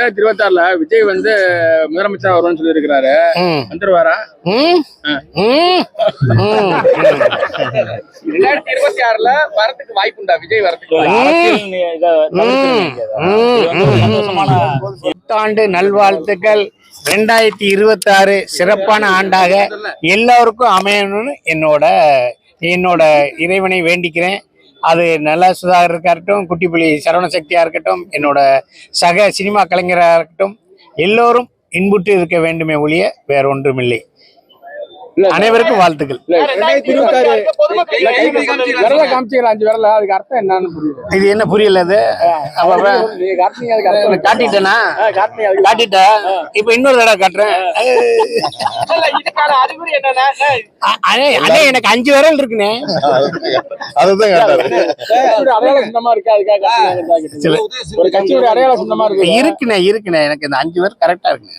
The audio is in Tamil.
2026 விஜய் வந்து முதலமைச்சர் வருவான்னு சொல்லி இருக்கிறாரு. வந்துருவாரா? 2026 வரதுக்கு வாய்ப்புண்டா? விஜய் வரதுக்கு புத்தாண்டு நல்வாழ்த்துக்கள். 2026 சிறப்பான ஆண்டாக எல்லாருக்கும் அமையணும்னு என்னோட இறைவனை வேண்டிக்கிறேன். அது நல்ல சுதாகராக இருக்கட்டும், குட்டிப்புலி சரவண சக்தியா இருக்கட்டும், என்னோட சக சினிமா கலைஞராக இருக்கட்டும், எல்லோரும் இன்புற்று இருக்க வேண்டுமே ஒழிய வேற ஒன்றுமில்லை. அனைவருக்கும் வாழ்த்துக்கள். இது என்ன புரியல? காட்டிட்டேனா? காட்டிட்டா இப்ப இன்னொரு தடவை காட்டுறேன். அதே எனக்கு 5 விரல் இருக்குண்ணே. இருக்குண்ணே எனக்கு இந்த 5 விரல் கரெக்டா இருக்குண்ணே.